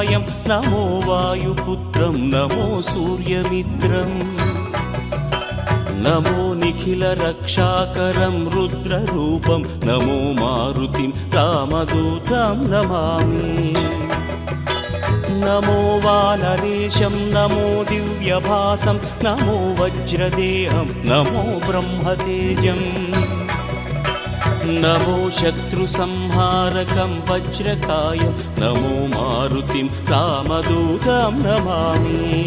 कायं नमो वायुपुत्रं नमो सूर्यमित्रम् नमो निखिलरक्षाकरं रुद्ररूपं नमो मारुतिं रामदूतं नमामि नमो वानरेशं नमो दिव्यभासं नमो वज्रदेहं नमो ब्रह्मतेजम् नमो शत्रुसंहारकं वज्रकायं नमो मारुतिं रामदूतं नमामि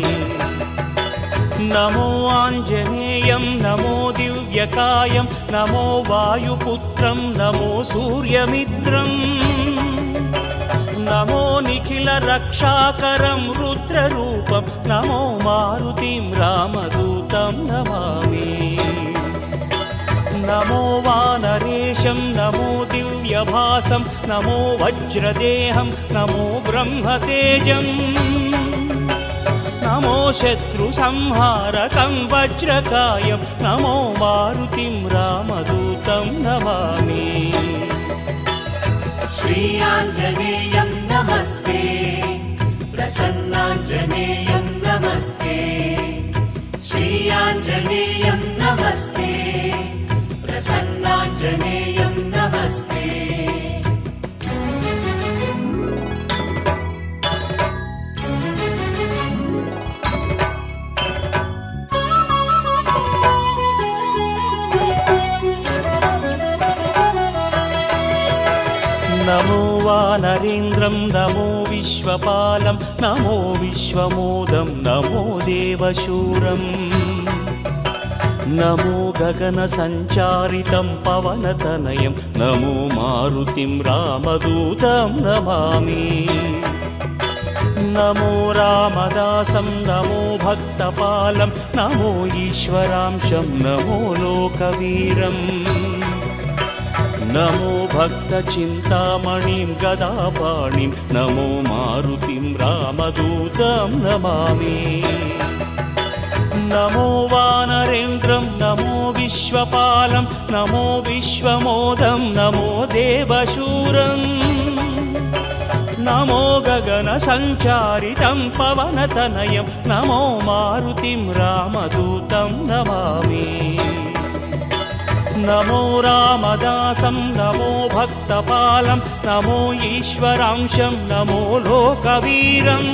नमो आञ्जनेयं नमो दिव्यकायं नमो वायुपुत्रं नमो सूर्यमित्रम् नमो निखिलरक्षाकरं रुद्ररूपं नमो मारुतिं रामदूतं नमामि नमो वानरेशं नमो दिव्यभासं नमो वज्रदेहं नमो ब्रह्मतेजम् नमो शत्रुसंहारकं वज्रकायं नमो मारुतिं रामदूतं नमामि श्री आञ्जनेयं नमस्ते प्रसन्नाञ्जनेयं नमस्ते श्री आञ्जनेयं नमस्ते प्रसन्नाञ्जनेयं नमस्ते नमो वानरेन्द्रं नमो विश्वपालं नमो विश्वमोदं नमो देवशूरम् नमो गगनसञ्चारितं पवनतनयं नमो मारुतिं रामदूतं नमामि नमो रामदासं नमो भक्तपालं नमो ईश्वरांशं नमो लोकवीरम् नमो भक्तचिन्तामणिं गदापाणिं नमो मारुतिं रामदूतं नमामि नमो वानरेन्द्रं नमो विश्वपालं नमो विश्वमोदं नमो देवशूरम् नमो गगनसञ्चारितं पवनतनयं नमो मारुतिं रामदूतं नमामि नमो रामदासं नमो भक्तपालं नमो ईश्वरांशं नमो लोकवीरम्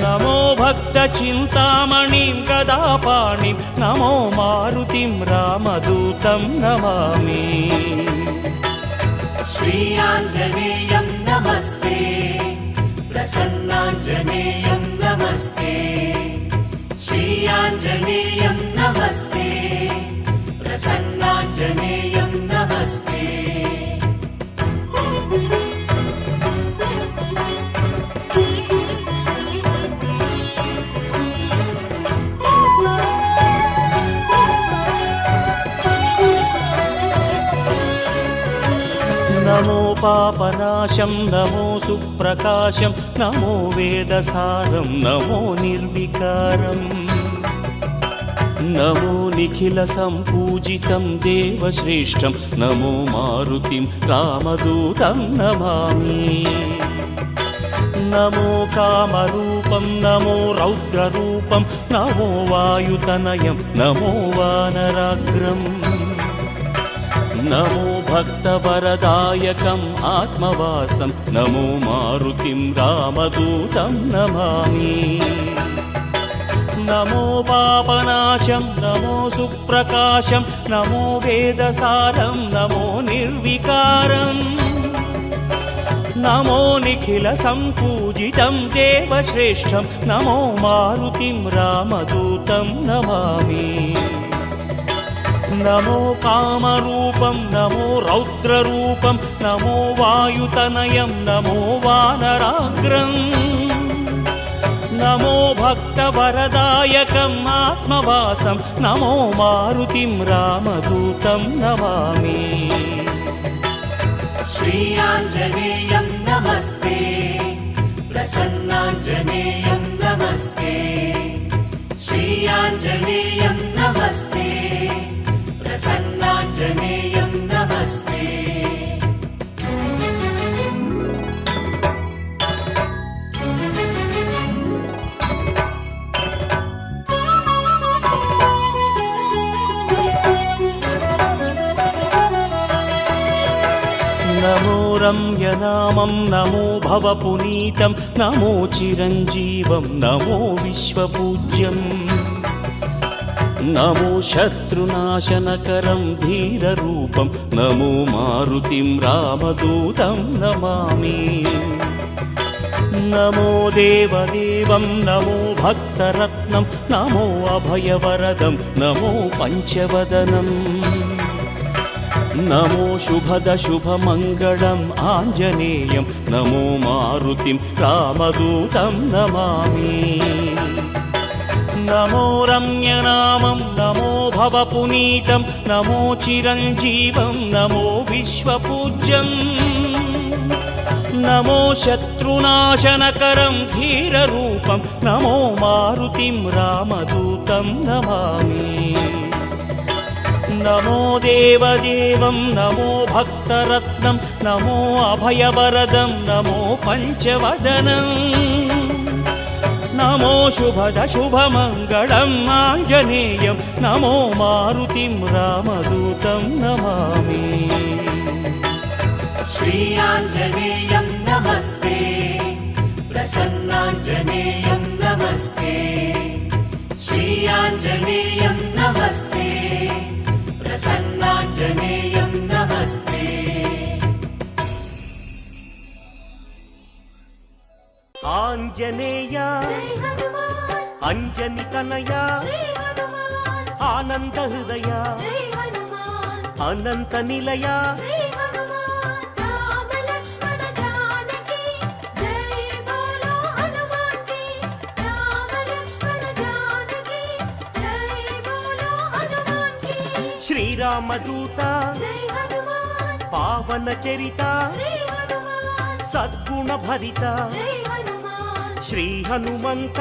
नमो भक्तचिन्तामणिं गदापाणिं नमो मारुतिं रामदूतं नमामि श्री आञ्जनेयं नमस्ते प्रसन्नाञ्जनेयं नमस्ते श्री आञ्जनेयं नमस्ते प्रसन्नाञ्जनेयं नमस्ते नमो पापनाशं नमो सुप्रकाशं नमो वेदसारं नमो निर्विकारम् नमो निखिलसम्पूजितं देवश्रेष्ठं नमो मारुतिं रामदूतं नमामि नमो कामरूपं नमो रौद्ररूपं नमो वायुतनयं नमो वानराग्रम् नमो भक्तवरदायकम् आत्मवासं नमो मारुतिं रामदूतं नमामि नमो पापनाशं नमो सुप्रकाशं नमो वेदसारं नमो निर्विकारम् नमो निखिलसम्पूजितं देवश्रेष्ठं नमो मारुतिं रामदूतं नमामि नमो कामरूपं नमो रौद्ररूपं नमो वायुतनयं नमो वानराग्रम् नमो भक्तवरदायकम् आत्मवासं नमो मारुतिं रामदूतं नमामि श्री आञ्जनेयं नमस्ते प्रसन्नाञ्जनेयं नमस्ते श्री आञ्जनेयं नमस्ते प्रसन्नाञ्जनेयं नमस्ते రమ్యనామం నమో భవపునీతం నమో చిరంజీవం నమో విశ్వపూజ్యం నమో శత్రునాశనకరం ధీరరూపం నమో మారుతిం రామదూతం నమామి నమో దేవదేవం నమో భక్తరత్నం నమో అభయవరదం నమో పంచవదనం నమో శుభమంగళం ఆంజనేయం నమో మారుతిం రామదూతం నమామి నమో రమ్యనామం నమో భవపునీతం నమో చిరంజీవం నమో విశ్వపూజ్యం నమో శత్రునాశనకరం ధీరరూపం నమో మారుతిం రామదూతం నమామి నమో దేవదేవం నమో భక్తరత్నం నమో అభయవరదం నమో పంచవదనం నమో శుభమంగళం ఆంజనేయం నమో మారుతిం రామదూతం నమామి श्रीयाञ्जनेयं नमस्ते प्रसन्नाञ्जनेयं नमस्ते श्रीयाञ्जनेयं नमस्ते प्रसन्नाञ्जनेयं नमस्ते ఆంజనేయ అంజని తనయ ఆనంద హృదయ అనంత నిలయ శ్రీరామదూత పావన చరిత సద్గుణ భరిత శ్రీ హనుమంత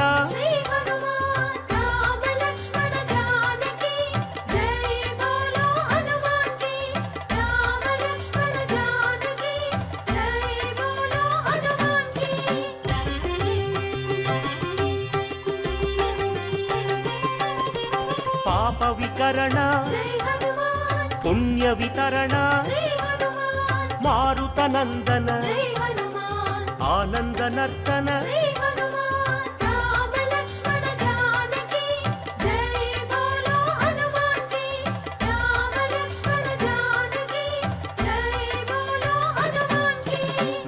పాప వికరణ పుణ్య వితరణ మారుత నందన ఆనంద నర్తన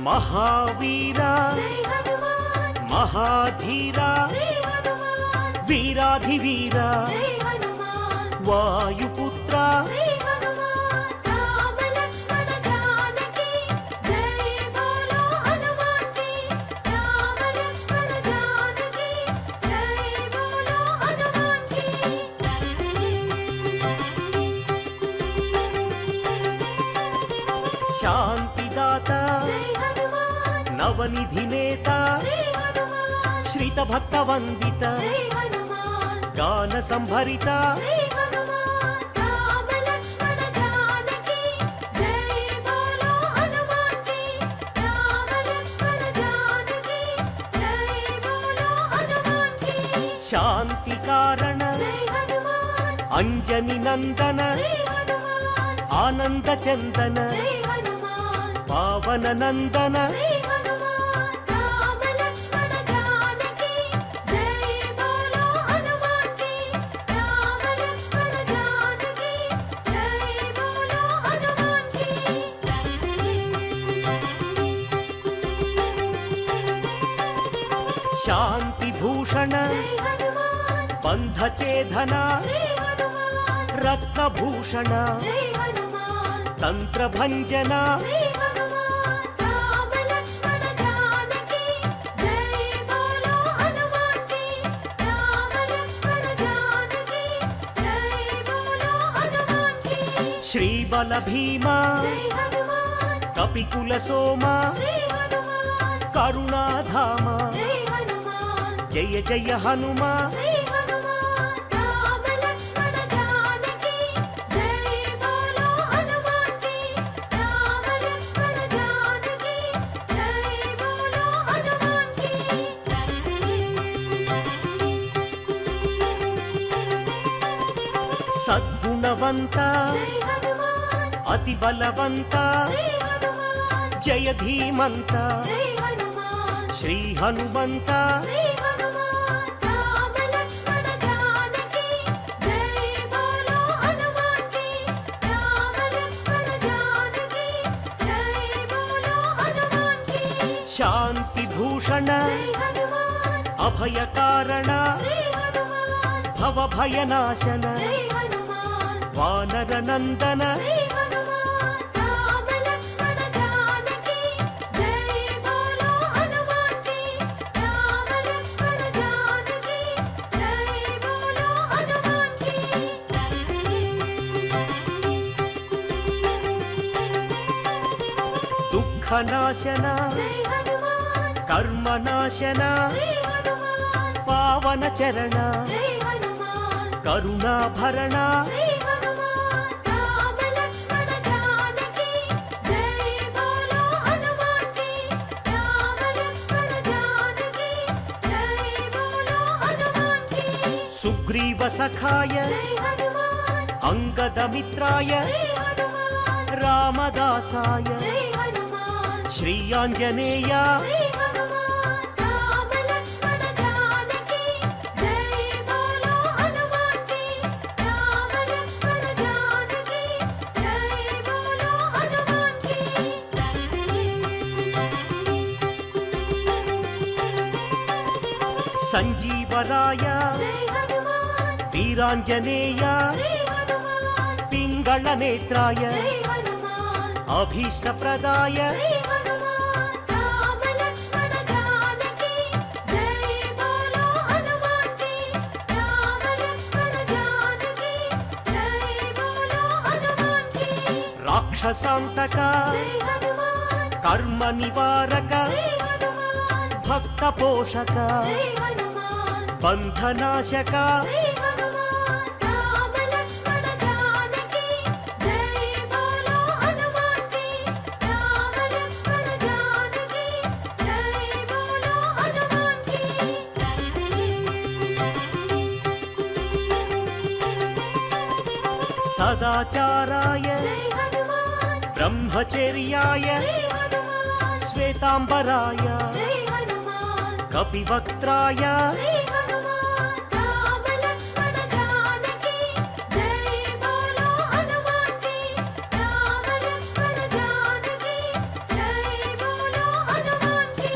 మహావీర మహాధీర వీరాధివీర వాయుపుత్ర శాంతిదాత నవనిధి నేత శ్రీత భక్త వందిత గాన సంభరిత శాంతి కారణ అంజని నందన ఆనంద చందన పావన నందన శాంతి భూషణ బంధచేధన రత్నభూషణ తంత్రభంజన శ్రీబల భీమ కపికుల సోమ కరుణాధామ జయ జయ హనుమ సద్గుణవంత అతి బలవంత జయ ధీమంత జై హనుమాన్ శ్రీ హనుమంత శ్రీ హనుమాన్ రామ లక్ష్మణ జానకి జై బోలో హనుమాన్ కి రామ లక్ష్మణ జానకి జై బోలో హనుమాన్ కి శాంతి భూషణ జై హనుమాన్ అభయ కారణ శ్రీ హనుమాన్ భవ భయనాశన జై హనుమాన్ వానర నందన శ్రీ హనుమాన్ రామ లక్ష్మణ జానకి జై బోలో హనుమాన్ కి రామ లక్ష్మణ జానకి జై బోలో హనుమాన్ కి దుఃఖనాశన జై హనుమాన్ కర్మనాశన శ్రీ హనుమాన్ పావన చరణ జై హనుమాన్ కరుణాభరణ శ్రీ హనుమాన్ రామ లక్ష్మణ జానకి జై బోలో హనుమాన్ కి రామ లక్ష్మణ జానకి జై బోలో హనుమాన్ కి సుగ్రీవ సఖాయ జై హనుమాన్ అంగద మిత్రాయ శ్రీ హనుమాన్ రామదాసాయ జై హనుమాన్ శ్రీ ఆంజనేయ శ్రీ హనుమాన్ రామ లక్ష్మణ జానకి జై బోలో హనుమాన్ కి రామ లక్ష్మణ జానకి జై బోలో హనుమాన్ కి సంజీవరాయ జై హనుమాన్ వీరాంజనేయ శ్రీ హనుమాన్ పింగళ నేత్రాయ జై హనుమాన్ అభీష్టప్రదాయ శ్రీ హనుమాన్ రామ లక్ష్మణ జానకి జై బోలో హనుమాన్ కి రామ లక్ష్మణ జానకి జై బోలో హనుమాన్ కి రాక్షసాంతక జై హనుమాన్ కర్మ నివారక శ్రీ హనుమాన్ భక్త పోషక జై హనుమాన్ బంధనాశక శ్రీ హనుమాన్ రామ లక్ష్మణ జానకి జై బోలో హనుమాన్ కి రామ లక్ష్మణ జానకి జై బోలో హనుమాన్ కి సదాచారాయ జై హనుమాన్ బ్రహ్మచర్యాయ శ్రీ హనుమాన్ శ్వేతాంబరాయ జై హనుమాన్ కపివక్త్రాయ శ్రీ హనుమాన్ రామ లక్ష్మణ జానకి జై బోలో హనుమాన్ కి రామ లక్ష్మణ జానకి జై బోలో హనుమాన్ కి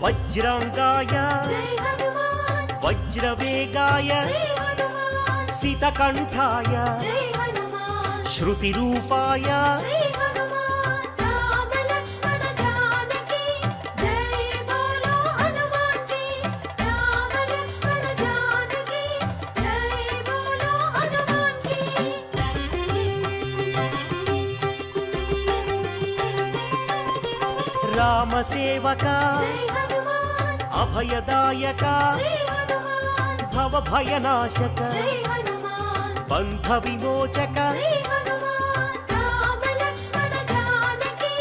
వజ్రాంగాయ జై హనుమాన్ వజ్రవేగాయ శ్రీ హనుమాన్ సీతకంఠాయ జై హనుమాన్ శృతిరూపాయ శ్రీ హనుమాన్ రామ లక్ష్మణ జానకి జై బోలో హనుమాన్ కి రామ లక్ష్మణ జానకి జై బోలో హనుమాన్ కి రామసేవక జై హనుమాన్ అభయదాయక శ్రీ హనుమాన్ భవభయనాశక జై హనుమాన్ బంధ విమోచక శ్రీ హనుమాన్ రామ లక్ష్మణ జానకి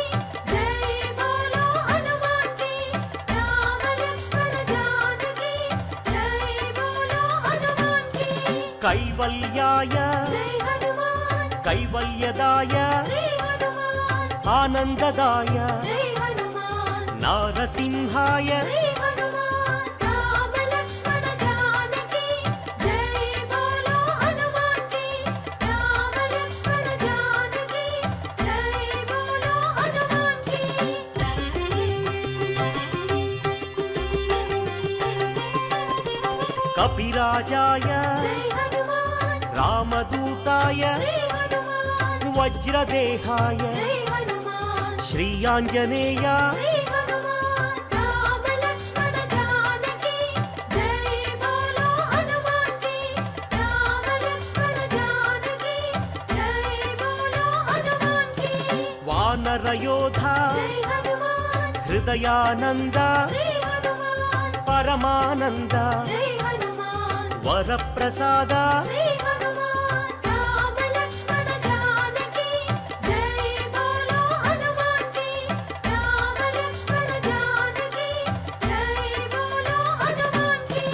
జై బోలో హనుమాన్ కి రామ లక్ష్మణ జానకి జై బోలో హనుమాన్ కి కైవల్యాయ జై హనుమాన్ కైవల్యదాయ శ్రీ హనుమాన్ ఆనందదాయ జై హనుమాన్ నారసింహాయ శ్రీ హనుమాన్ రామ లక్ష్మణ జానకి జై బోలో హనుమాన్ కి రామ లక్ష్మణ జానకి జై బోలో హనుమాన్ కి కపిరాజాయ జై హనుమాన్ రామదూతాయ శ్రీ హనుమాన్ వజ్రదేహాయ జై హనుమాన్ శ్రీ ఆంజనేయ శ్రీ హనుమాన్ రామ లక్ష్మణ జానకి జై బోలో హనుమాన్ కి రామ లక్ష్మణ జానకి జై బోలో హనుమాన్ కి వానరయోధ జై హనుమాన్ హృదయానంద శ్రీ హనుమాన్ పరమానంద జై హనుమాన్ వరప్రసాద శ్రీ హనుమాన్ రామ లక్ష్మణ జానకి జై బోలో హనుమాన్ కి రామ లక్ష్మణ జానకి జై బోలో హనుమాన్ కి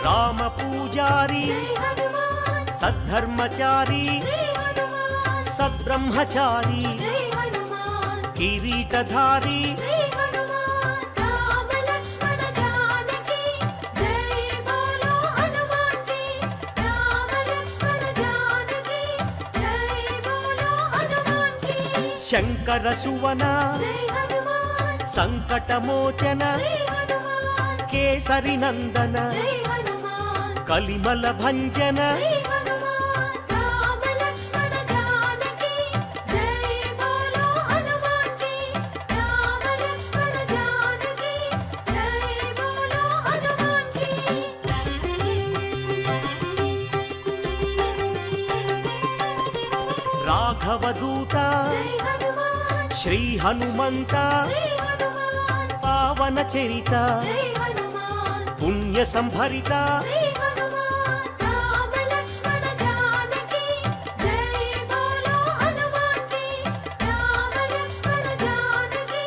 రామ పూజారి జై హనుమాన్ సధర్మచారి శ్రీ హనుమాన్ సద్బ్రహ్మచారి జై హనుమాన్ కిరీటధారి శ్రీ హనుమాన్ రామ లక్ష్మణ జానకి జై బోలో హనుమాన్ కి రామ లక్ష్మణ జానకి జై బోలో హనుమాన్ కి శంకర సువన జై హనుమాన్ సంకటమోచన శ్రీ హనుమాన్ కేసరి నందన జై హనుమాన్ కలిమల భంజన శ్రీ హనుమాన్ రామ లక్ష్మణ జానకి జై బోలో హనుమాన్ కి రామ లక్ష్మణ జానకి జై బోలో హనుమాన్ కి రాఘవదూత జై హనుమాన్ శ్రీ హనుమంత శ్రీ హనుమాన్ పావన చరిత జై హనుమాన్ పుణ్య సంభరిత శ్రీ హనుమాన్ రామ లక్ష్మణ జానకి జై బోలో హనుమాన్ కి రామ లక్ష్మణ జానకి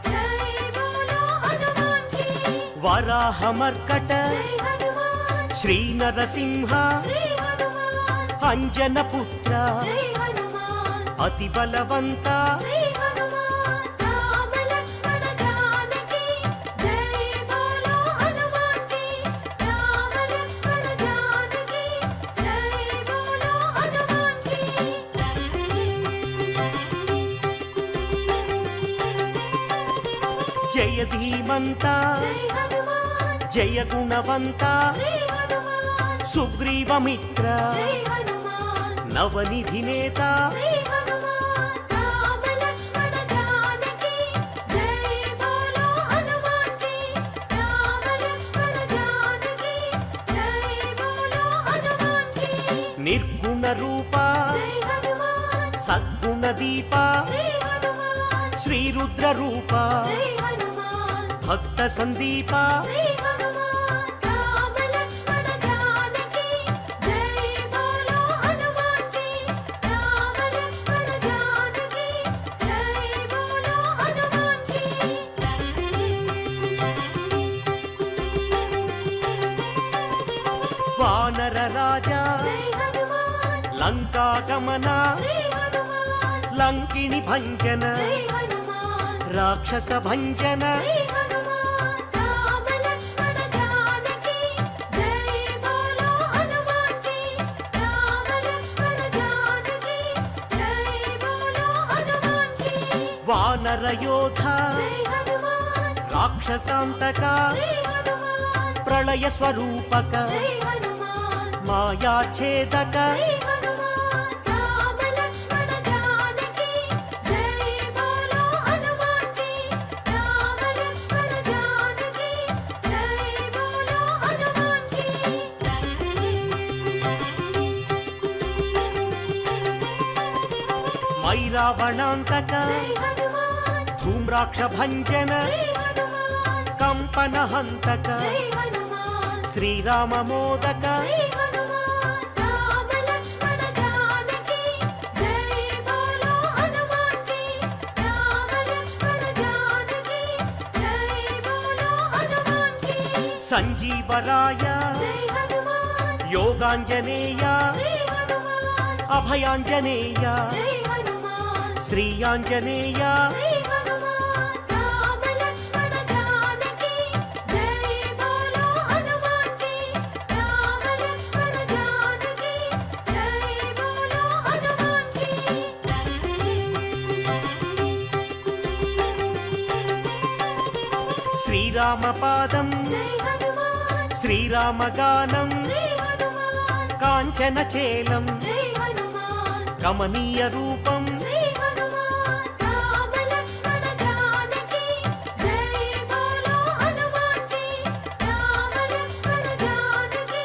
జై బోలో హనుమాన్ కి వరాహమర్కట జై హనుమాన్ శ్రీ నరసింహ శ్రీ హనుమాన్ అంజన పుత్ర జై హనుమాన్ అతి బలవంత శ్రీ హనుమాన్ రామ లక్ష్మణ జానకి జై బోలో హనుమాన్ కి రామ లక్ష్మణ జానకి జై బోలో హనుమాన్ కి జయ ధీమంత జై హనుమాన్ జయ గుణవంత శ్రీ హనుమాన్ సుగ్రీవమిత్ర జై హనుమాన్ నవనిధి నేత శ్రీ హనుమాన్ రామ లక్ష్మణ జానకి జై బోలో హనుమాన్ కి రామ లక్ష్మణ జానకి జై బోలో హనుమాన్ కి నిర్గుణ రూప జై హనుమాన్ సద్గుణ దీప శ్రీ హనుమాన్ శ్రీ రుద్ర రూప జై హనుమాన్ భక్త సందీప శ్రీ హనుమాన్ రామ లక్ష్మణ జానకి జై బోలో హనుమాన్ కి రామ లక్ష్మణ జానకి జై బోలో హనుమాన్ కి వానర రాజా జై హనుమాన్ లంకా గమన శ్రీ హనుమాన్ లంకిణి భంజన జై హనుమాన్ రాక్షస భంజన శ్రీ హనుమాన్ రామ లక్ష్మణ జానకి జై బోలో హనుమాన్ కి రామ లక్ష్మణ జానకి జై బోలో హనుమాన్ కి వానర యోధ జై హనుమాన్ రాక్షసాంతక శ్రీ హనుమాన్ ప్రళయ స్వరూపక జై హనుమాన్ మాయాఛేదక శ్రీ హనుమాన్ రామ లక్ష్మణ జానకి జై బోలో హనుమాన్ కి రామ లక్ష్మణ జానకి జై బోలో హనుమాన్ కి మైరావణాంతక జై హనుమాన్ ధూమ్రాక్ష భంజన శ్రీ హనుమాన్ కంపన హంతక జై హనుమాన్ శ్రీరామ మోదక శ్రీ హనుమాన్ రామ లక్ష్మణ జానకి జై బోలో హనుమాన్ కి రామ లక్ష్మణ జానకి జై బోలో హనుమాన్ కి సంజీవరాయ జై హనుమాన్ యోగాంజనేయ శ్రీ హనుమాన్ అభయాంజనేయ జై హనుమాన్ శ్రీయాంజనేయ శ్రీ హనుమాన్ రామ లక్ష్మణ జానకి జై బోలో హనుమాన్ కి రామ లక్ష్మణ జానకి జై బోలో హనుమాన్ కి శ్రీరామ పాదం జై హనుమాన్ శ్రీరామ గానం శ్రీ హనుమాన్ కాంచన చేలం జై హనుమాన్ కమనీయ రూపం శ్రీ హనుమాన్ రామ లక్ష్మణ జానకి జై బోలో హనుమాన్ కి రామ లక్ష్మణ జానకి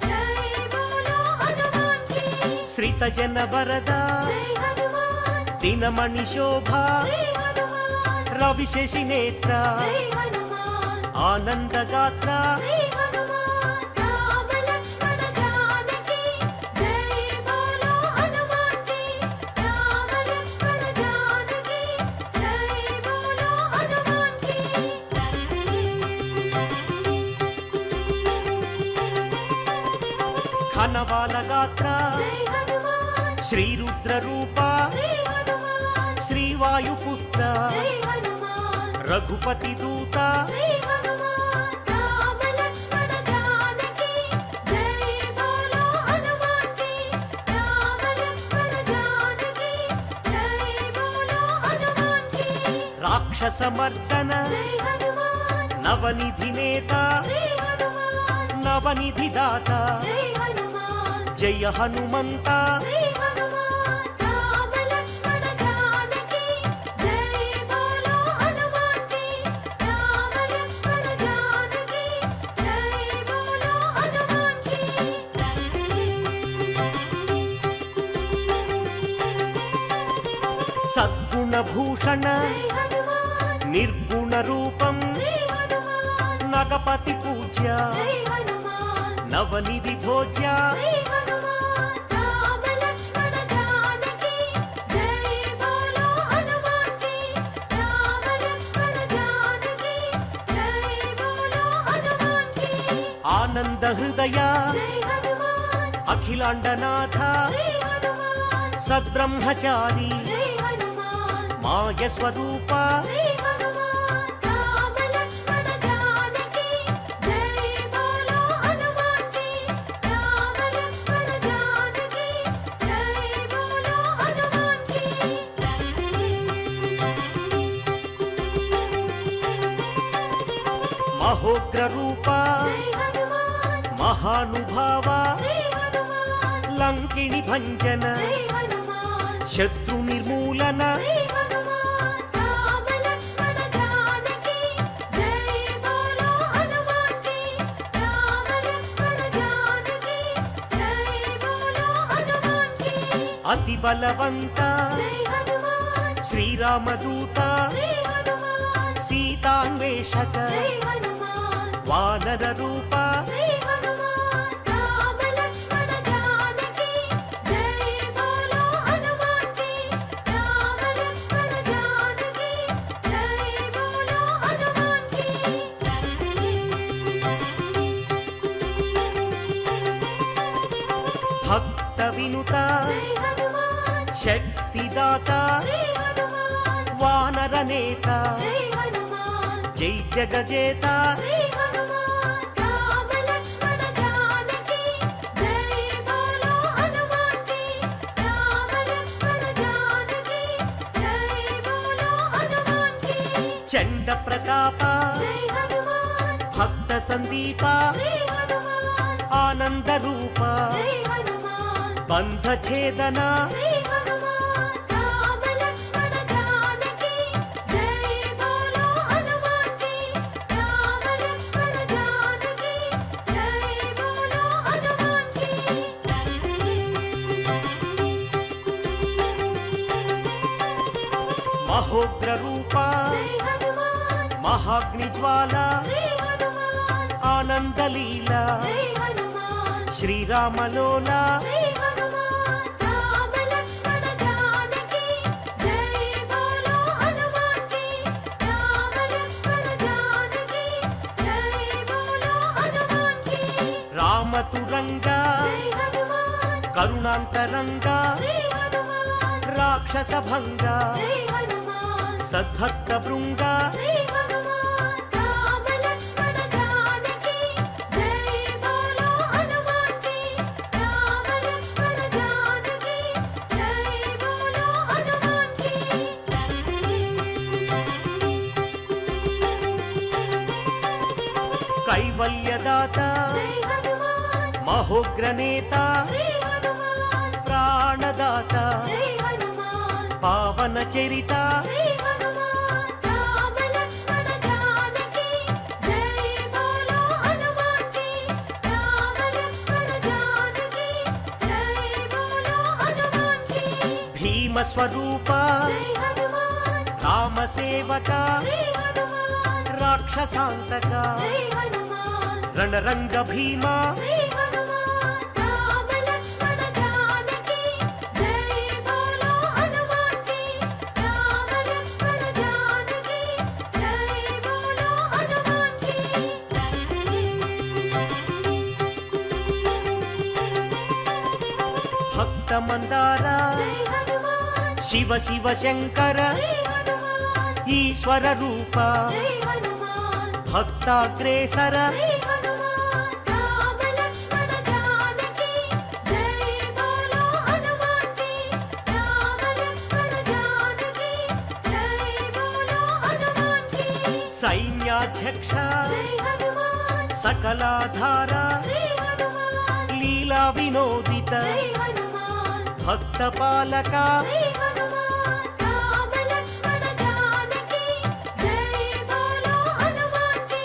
జై బోలో హనుమాన్ కి శ్రిత జన వరద జై హనుమాన్ దినమణి శోభ శ్రీ హనుమాన్ రవిశేషి నేత్ర జై హనుమాన్ ఆనందగాత్ర శ్రీ హనుమాన్ రామ లక్ష్మణ జానకి జై బోలో హనుమాన్ కి రామ లక్ష్మణ జానకి జై బోలో హనుమాన్ కి ఘనవాల గాత్ర జై శ్రీరుద్ర రూప శ్రీ హనుమాన్ శ్రీవాయుపుత్ర జై హనుమాన్ రఘుపతి దూత శ్రీ హనుమాన్ రామ లక్ష్మణ జానకి జై బోలో హనుమాన్ కి రామ లక్ష్మణ జానకి జై బోలో హనుమాన్ కి రాక్షసమర్దన జై హనుమాన్ నవనిధి నేత శ్రీ హనుమాన్ నవనిధి దాత జై హనుమాన్ జయ హనుమంత శ్రీ హనుమాన్ రామ లక్ష్మణ జానకి జై బోలో హనుమాన్ కి రామ లక్ష్మణ జానకి జై బోలో హనుమాన్ కి సద్గుణ భూషణ జై హనుమాన్ నిర్గుణ రూపం శ్రీ హనుమాన్ నగపతి పూజ్య జై హనుమాన్ నవనిధి భోజ్య శ్రీ హనుమాన్ రామ లక్ష్మణ జానకి జై బోలో హనుమాన్ కి రామ లక్ష్మణ జానకి జై బోలో హనుమాన్ కి ఆనంద హృదయ జై హనుమాన్ అఖిలాండనాథ శ్రీ హనుమాన్ సద్బ్రహ్మచారి జై హనుమాన్ మాయ స్వరూప శ్రీ హనుమాన్ రామ లక్ష్మణ జానకి జై బోలో హనుమాన్ కి రామ లక్ష్మణ జానకి జై బోలో హనుమాన్ కి మహోగ్ర రూప జై హనుమాన్ మహానుభావ శ్రీ హనుమాన్ లంకిణి భంజన జై హనుమాన్ శత్రు నిర్మూలన శ్రీ హనుమాన్ రామ లక్ష్మణ జానకి జై బోలో హనుమాన్ కి రామ లక్ష్మణ జానకి జై బోలో హనుమాన్ కి అతి బలవంత జై హనుమాన్ శ్రీరామదూత శ్రీ హనుమాన్ సీతాన్వేషక జై హనుమాన్ వానర రూప శ్రీ హనుమాన్ రామ లక్ష్మణ జానకి జై బోలో హనుమాన్ కి రామ లక్ష్మణ జానకి జై బోలో హనుమాన్ కి భక్త వినుత జై హనుమాన్ శక్తిదాత శ్రీ హనుమాన్ వానర నేత జై హనుమాన్ జై జగజేత శ్రీ హనుమాన్ రామ లక్ష్మణ జానకి జై బోలో హనుమాన్ కి రామ లక్ష్మణ జానకి జై బోలో హనుమాన్ కి చండ ప్రతాప జై హనుమాన్ భక్త సందీప శ్రీ హనుమాన్ ఆనంద రూప జై హనుమాన్ బంధ ఛేదన శ్రీ హనుమాన్ రామ లక్ష్మణ జానకి జై బోలో హనుమాన్ కి రామ లక్ష్మణ జానకి జై బోలో హనుమాన్ కి మహోగ్ర రూప జై హనుమాన్ మహాగ్ని జ్వాల శ్రీ హనుమాన్ ఆనందలీల జై హనుమాన్ శ్రీరామలోల శ్రీ హనుమాన్ రామ లక్ష్మణ జానకి జై బోలో హనుమాన్ కి రామ లక్ష్మణ జానకి జై బోలో హనుమాన్ కి రామతురంగ జై హనుమాన్ కరుణాంతరంగ శ్రీ హనుమాన్ రాక్షస భంగ జై హనుమాన్ సద్భక్త బృంగ శ్రీ హనుమాన్ రామ లక్ష్మణ జానకి జై బోలో హనుమాన్ కి రామ లక్ష్మణ జానకి జై బోలో హనుమాన్ కి కైవల్యదాత జై హనుమాన్ మహోగ్ర నేత శ్రీ హనుమాన్ ప్రాణదాత జై హనుమాన్ పావన చరిత శ్రీ హనుమాన్ రామ లక్ష్మణ జానకి జై బోలో హనుమాన్ కి రామ లక్ష్మణ జానకి జై బోలో హనుమాన్ కి భీమ స్వరూప జై హనుమాన్ రామ సేవక శ్రీ హనుమాన్ రాక్షసాంతక జై హనుమాన్ రణరంగ భీమ శ్రీ హనుమాన్ రామ లక్ష్మణ జానకి జై బోలో హనుమాన్ కి రామ లక్ష్మణ జానకి జై బోలో హనుమాన్ కి భక్త మందార జై హనుమాన్ శివ శివ శంకర జై హనుమాన్ ఈశ్వర రూప జై హనుమాన్ భక్తాగ్రేసర జై హనుమాన్ రామ లక్ష్మణ జానకి జై బోలో హనుమాన్ కి రామ లక్ష్మణ జానకి జై బోలో హనుమాన్ కి సైన్యాధ్యక్ష జై హనుమాన్ సకలాధార శ్రీ హనుమాన్ లీలా వినోదిత జై హనుమాన్ భక్త పాలక జై హనుమాన్ రామ లక్ష్మణ జానకి జై బోలో హనుమాన్ కి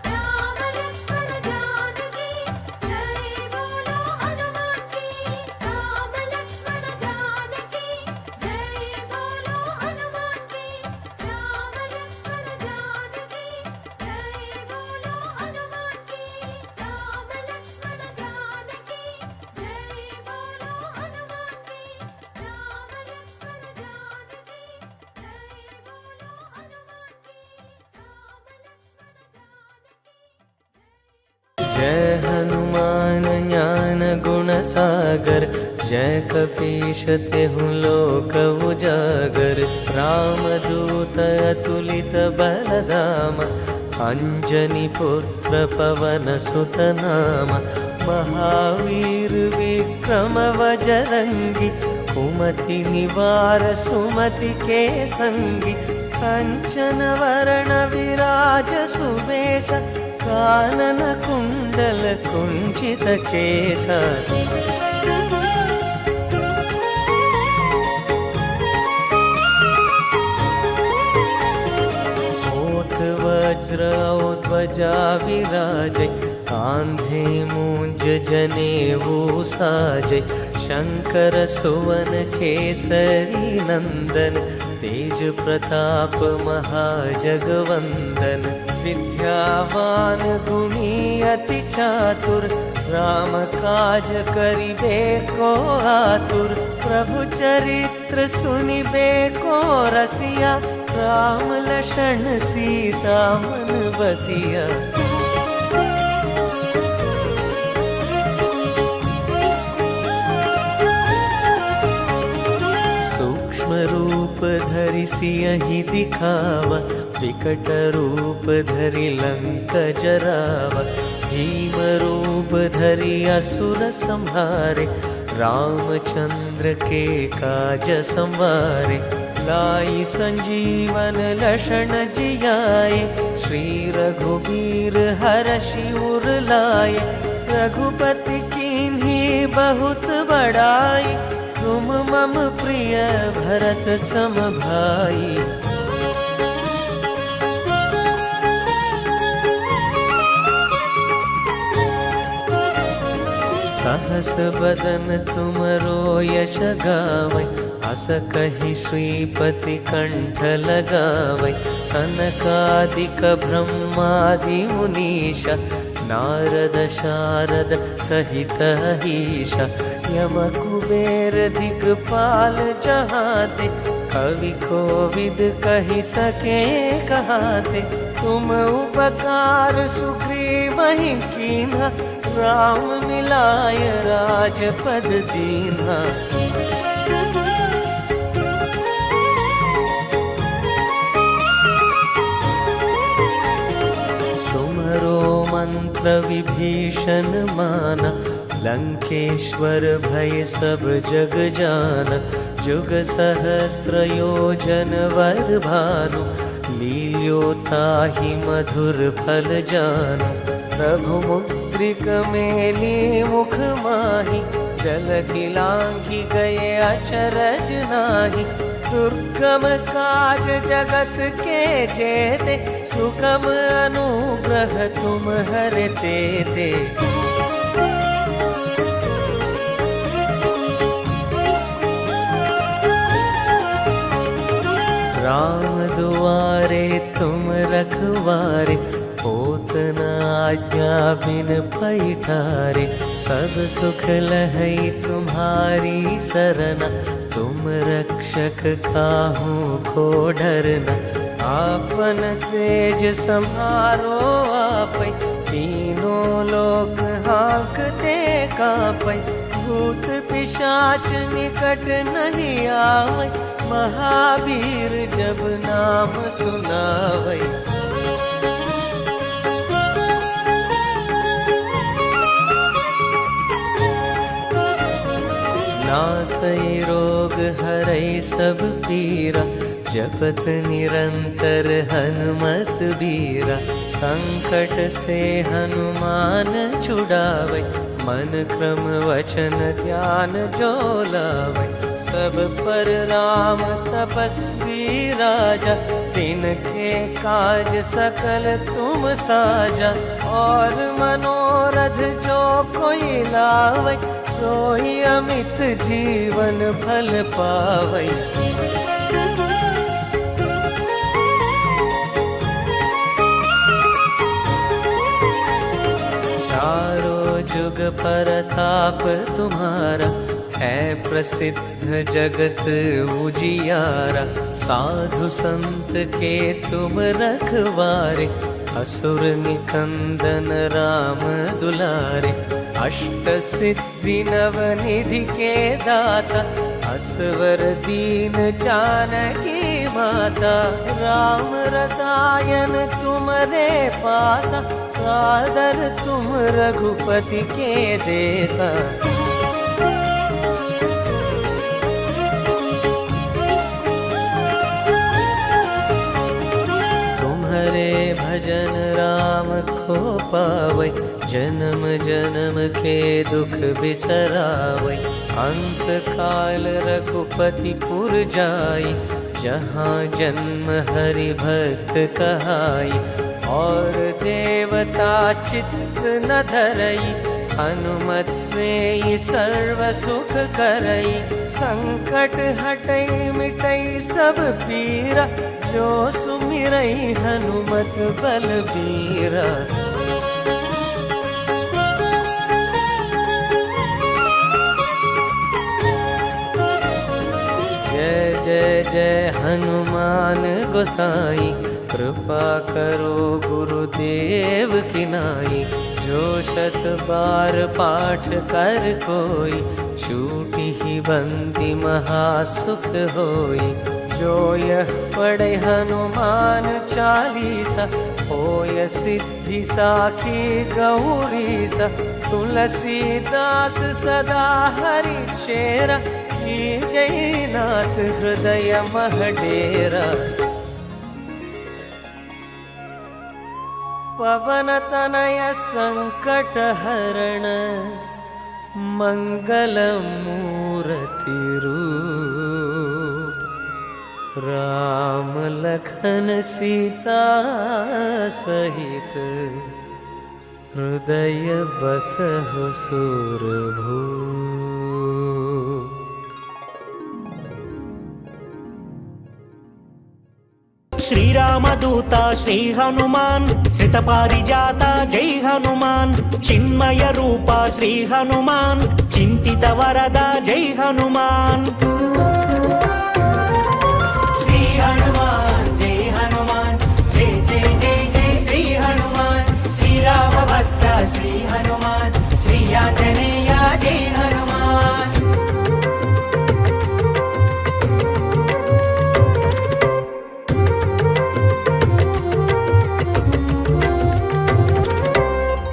రామ లక్ష్మణ జానకి జై బోలో హనుమాన్ కి రామ లక్ష్మణ జానకి జై బోలో హనుమాన్ కి రామ లక్ష్మణ జానకి జై బోలో హనుమాన్ కి రామ లక్ష్మణ జానకి జై బోలో హనుమాన్ కి రామ లక్ష్మణ జానకి జై బోలో హనుమాన్ కి जय हनुमान ज्ञान गुण सागर जय कपीश तेहु लोक उजागर रामदूत अतुलित बलधाम अंजनी पुत्र पवन सुत नाम महावीर विक्रम बजरंगी कुमति निवार सुमति के संगी कंचन वरण विराज सुवेश कानन कुंडल कुंचित केश ओत वज्र ध्वजा विराजै कांधे मूंज जनेऊ साजै शंकर सुवन केसरी नंदन तेज प्रताप महाजगवंदन विद्यावान गुणी अति चातुर राम काज करिबे को आतुर प्रभु चरित्र सुनिबे को रसिया राम लक्षण सीता मन बसिया सूक्ष्म रूप धरि सियहि दिखावा विकट रूप धरि लंक जरावा भीम रूप धरि असुर संहारे रामचंद्र के काज संवारे लाई संजीवन लक्षण जियाए श्री रघुबीर हरषि उर लाए रघुपति कीन्ही बहुत बड़ाई तुम मम प्रिय भरत सम भाई सहस बदन तुमरो यश गावै अस कहि श्रीपति कंठ लगावै सनकादिक ब्रह्मादि मुनीशा नारद शारद सहित ईशा यम कुबेर दिगपाल जहाते कवि कोविद कहि सके कहाते तुम उपकार सुग्रीवहि कीन्हा राम मिलाय राजपद दीन्हा तुमरो मंत्र विभीषण माना लंकेश्वर भय सब जग जाना जुग सहस्र योजन वर भानु लील्योताहि मधुर फल जानु प्रभु मुद्रिक मेली मुख माहि जलधि लांघि गए अचरज नाही दुर्गम काज जगत के जेते सुगम अनुग्रह तुम हरते ते राम दुआरे तुम रखवारे होत न आज्ञा बिन पैठारे सब सुख लहै तुम्हारी सरना तुम रक्षक काहू को डरना आपन तेज सम्हारो आपै तीनों लोक हाँकते कांपै भूत पिशाच निकट नहीं आवै, महावीर जब नाम सुनावै। नासै रोग हरै सब पीरा, जपत निरंतर हनुमत बीरा। संकट से हनुमान छुड़ावै, मन क्रम वचन ध्यान जो लावै। सब पर राम तपस्वी राजा, तिनके काज सकल तुम साजा। और मनोरथ जो कोई लावै, सोई अमित जीवन फल पावै। चारों जुग परताप तुम्हारा, है प्रसिद्ध जगत उजियारा। साधु संत के तुम रखवारे, असुर निकंदन राम दुलारे। अष्ट सिद्धि नवनिधि के दाता, असवर दीन जानकी माता। राम रसायन तुम्हारे पासा, सादर तुम रघुपति के देसा। तुम्हारे भजन राम को पावै, जन्म जन्म के दुख बिसरावै। अंत काल रघुपति पुर जाई, जहाँ जन्म हरि भक्त कहाई। और देवता चित्त न धरई, हनुमत से ही सर्व सुख करई। संकट हटई मिटई सब पीरा, जो सुमिरई हनुमत बलबीरा। जय जय जय हनुमान गोसाई, कृपा करो गुरुदेव की नाई। जो शत बार पाठ कर कोई, छूटी ही बंदी महासुख होई। जो यह पढ़े हनुमान चालीसा, होय सिद्धि साखी गौरीसा। तुलसीदास सदा हरि चेरा, जय नाथ हृदय महडेरा। पवन तनय संकट हरण, मंगल मूर्ति रूप। राम लखन सीता सहित, हृदय बसहु सुरभूप। శ్రీరామదూత శ్రీ హనుమాన్, శతపారిజాత జై హనుమాన్। చిన్మయ రూప శ్రీ హనుమాన్, చింతిత వరద జై హనుమాన్। శ్రీ హనుమాన్ జై హనుమాన్, జై జై జై జై శ్రీ హనుమాన్। శ్రీరామ భక్త శ్రీ హనుమాన్, శ్రీ ఆంజనేయ జై హనుమాన్।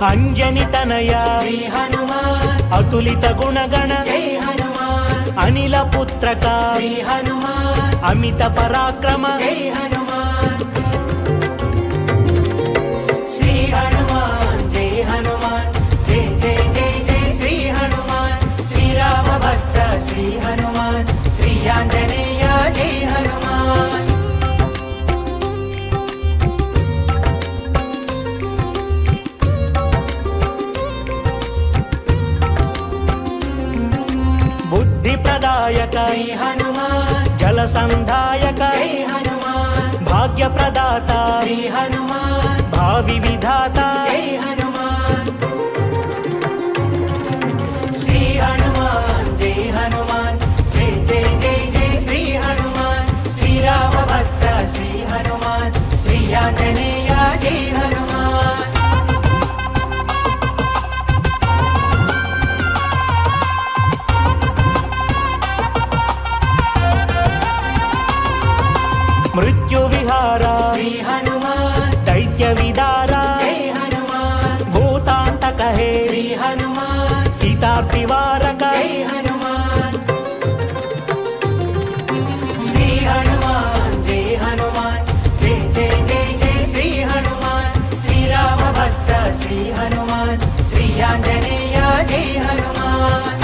అంజని తనయ శ్రీ హనుమాన్, అతులిత గుణగణ జై హనుమాన్। అనిల పుత్రక శ్రీ హనుమాన్, అమిత పరాక్రమ జై హనుమాన్। శ్రీ హనుమాన్ జై హనుమాన్, జై జై జై జై శ్రీ హనుమాన్। శ్రీరామ భక్త శ్రీ హనుమాన్, శ్రీ ఆంజనేయ జై హనుమాన్। బుద్ధి ప్రదాయక శ్రీ హనుమాన్, జల సంధాయక జై హనుమాన్। భాగ్య ప్రదాత శ్రీ హనుమాన్, భావి విధాత జై హనుమాన్। శ్రీ హనుమాన్ జై హనుమాన్, జై జై జై జై శ్రీ హనుమాన్। శ్రీరామ భక్త శ్రీ హనుమాన్, శ్రీ ఆంజనేయ జై హనుమాన్। मृत्युविहार श्री हनुमान दैत्यविदार जय हनुमान भूतान्तक हे श्री हनुमान सीतार्तिवारक जय हनुमान श्री हनुमान जय हनुमान जय जय जय जय श्री हनुमान श्री राम भक्त श्री हनुमान श्री आंजनेय जय हनुमान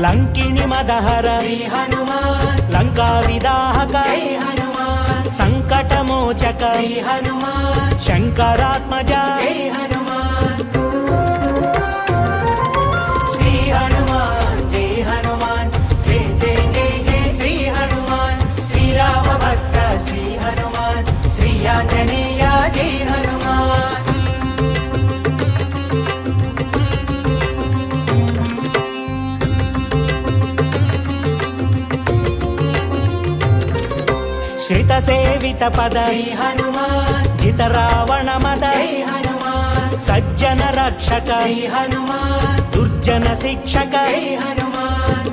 लंकिनी मदहर श्री हनुमान लंका विदाहक जय हनुमान संकटमोचक श्री हनुमान शंकरात्मज जय हनुमान श्री हनुमान जय हनुमान जय जय जय जय श्री हनुमान श्री राम भक्त श्री हनुमान श्री आंजनेय जय हनुमान श्रितसेवित पद श्री हनुमान जित रावण मद जय हनुमान सज्जन रक्षक श्री हनुमान दुर्जन शिक्षक जय हनुमान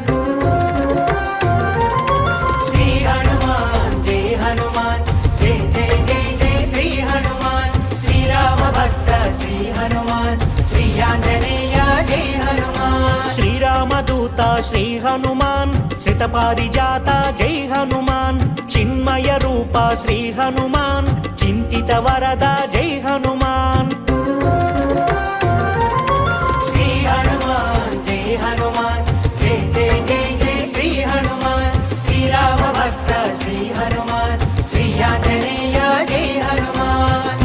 श्री हनुमान जय हनुमान जय जय जय जय श्री हनुमान श्री राम भक्त श्री हनुमान श्री आंजनेय जय हनुमान श्रीरामदूत श्री हनुमान सितपारिजात जय हनुमान चिन्मय रूप श्री हनुमान चिंतित वरद जय हनुमान श्री हनुमान जय हनुमान जय जय जय जय श्री हनुमान श्री राम भक्त श्री हनुमान श्री आंजनेय जय हनुमान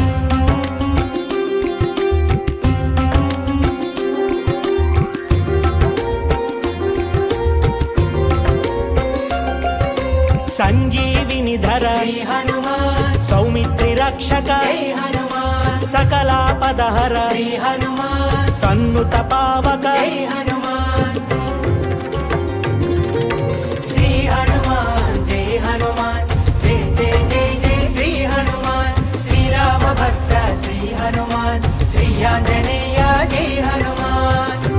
संजीविनी धर श्री हनुमान सौमित्रि रक्षक जय हनुमान सकलापदहर श्री हनुमान सन्नुत पावक जय हनुमान श्री हनुमान जय हनुमान जय जय जय जय श्री हनुमान श्री राम भक्त श्री हनुमान श्री आंजनेय जय हनुमान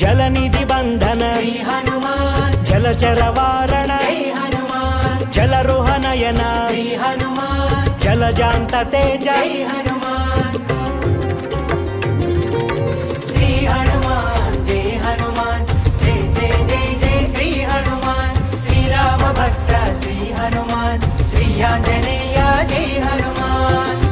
जलनिधि बंधन श्री हनुमान जलचर वारण जय हनुमान जलरोह नयन श्री हनुमान जलजांत तेज जय हनुमान श्री हनुमान जय हनुमान जय जय जय जय श्री हनुमान श्री राम भक्त श्री हनुमान श्री आंजनेय जय हनुमान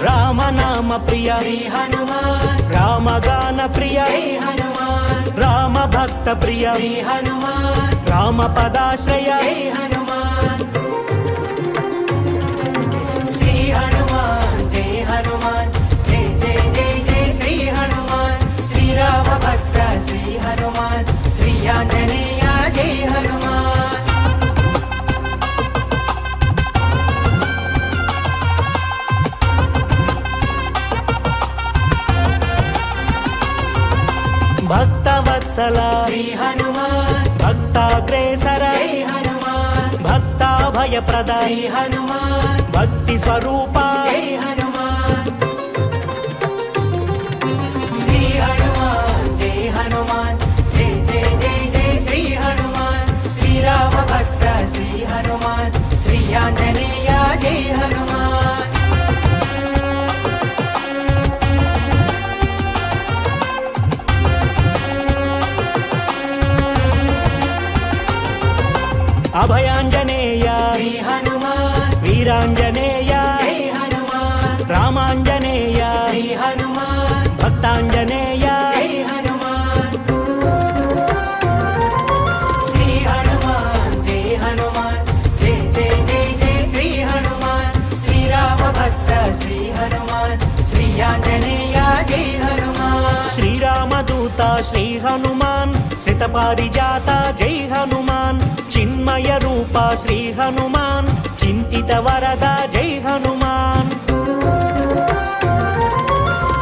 राम नाम प्रिय श्री हनुमान राम गान प्रिय जय हनुमान राम भक्त प्रिय श्री हनुमान राम पदाश्रय जय हनुमान श्री हनुमान जय हनुमान जय जय जय जय श्री हनुमान श्री राम भक्त श्री हनुमान श्री आंजनेय जय हनुमान भक्तवत्सल श्री हनुमान भक्ताग्रेसर जय हनुमान भक्ताभयप्रद श्री हनुमान भक्ति स्वरूप जय हनुमान श्री हनुमान जय हनुमान जय जय जय जय श्री हनुमान श्री राम भक्त श्री हनुमान श्री आंजनेय जय हनुमान अभयांजनेय श्री हनुमान वीरांजनेय जय हनुमान रामांजनेय श्री हनुमान भक्तांजनेय जय हनुमान श्री हनुमान जय हनुमान जय जय जय जय श्री हनुमान श्री राम भक्त श्री हनुमान श्री आंजनेय जय हनुमान श्रीरामदूत श्री हनुमान सितपारिजात जय हनुमान चिन्मय रूप श्री हनुमान चिंतित చింతిత వరద జై హనుమాన్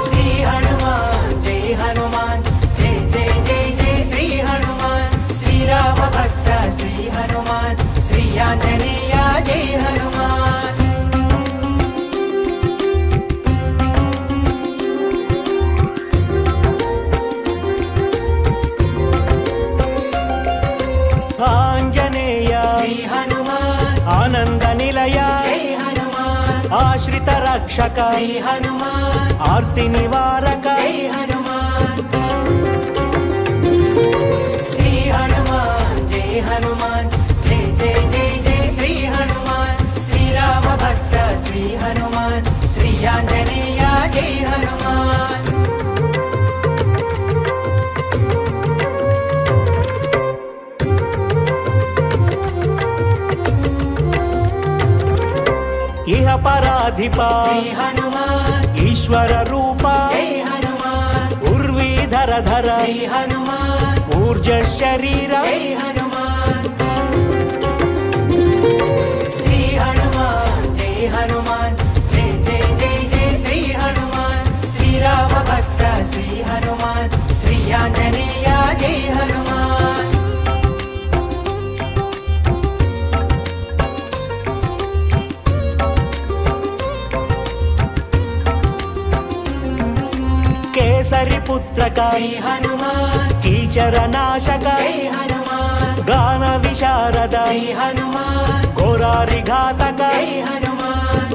శ్రీ హనుమాన్ జై హనుమాన్ జై జై జై జై శ్రీ హనుమాన్ శ్రీరామ భక్త శ్రీ హనుమాన్ శ్రీ ఆంజనేయ జై హనుమాన్ ఆంజనేయ శ్రీ హనుమాన్ ఆనంద నిలయ జై హనుమాన్ ఆశ్రిత రక్షక శ్రీ హనుమాన్ ఆర్తి నివారక జై హనుమాన్ శ్రీ హనుమాన్ జై హనుమాన్ జై జై జై జై శ్రీ హనుమాన్ శ్రీరామ భక్త శ్రీ హనుమాన్ శ్రీ ఆంజనేయ జై హనుమాన్ ఇహ పరాధిప శ్రీ హనుమాన్ ఈశ్వర రూప జై హనుమాన్ ఉర్వీధర ధర శ్రీ హనుమాన్ ఊర్జ శరీర జై హనుమాన్ శ్రీ హనుమాన్ జై హనుమాన్ జై జై జై జై శ్రీ హనుమాన్ శ్రీరామ భక్త శ్రీ హనుమాన్ శ్రీ ఆంజనేయ జై హనుమాన్ కేసరి పుత్రక శ్రీ హనుమాన్ కీచర నాశక జై హనుమాన్ గాన విశారద శ్రీ హనుమాన్ ఘోరారి ఘాతక జై హనుమాన్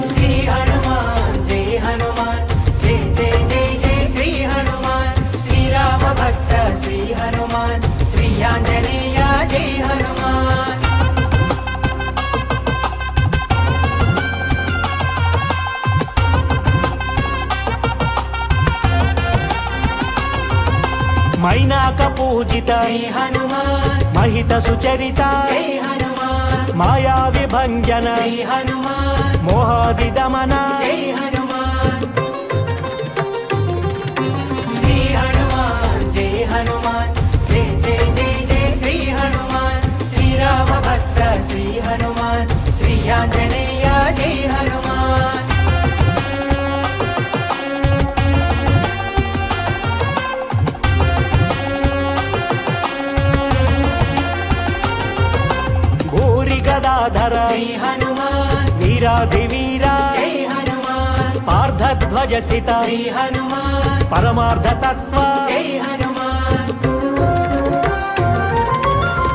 శ్రీ హనుమాన్ జై హనుమాన్ జై జై జై జై శ్రీ హనుమాన్ శ్రీరామ భక్త శ్రీ హనుమాన్ శ్రీ ఆంజనేయ జై హనుమాన్ మైనాక పూజిత శ్రీ హనుమాన్ మహిత సుచరిత జై హనుమాన్ మాయా విభంజన శ్రీ హనుమాన్ మోహాది దమన జై హనుమాన్ శ్రీ హనుమాన్ జై హనుమాన్ జై జై జై జై శ్రీ హనుమాన్ శ్రీరామ భక్త శ్రీ హనుమాన్ శ్రీ ఆంజనేయ జై హనుమాన్ భూరి గదాధర శ్రీ హనుమాన్ వీరాధి వీర జై హనుమాన్ పార్థధ్వజ స్థిత శ్రీ హనుమాన్ పరమార్థ తత్వ జై హనుమాన్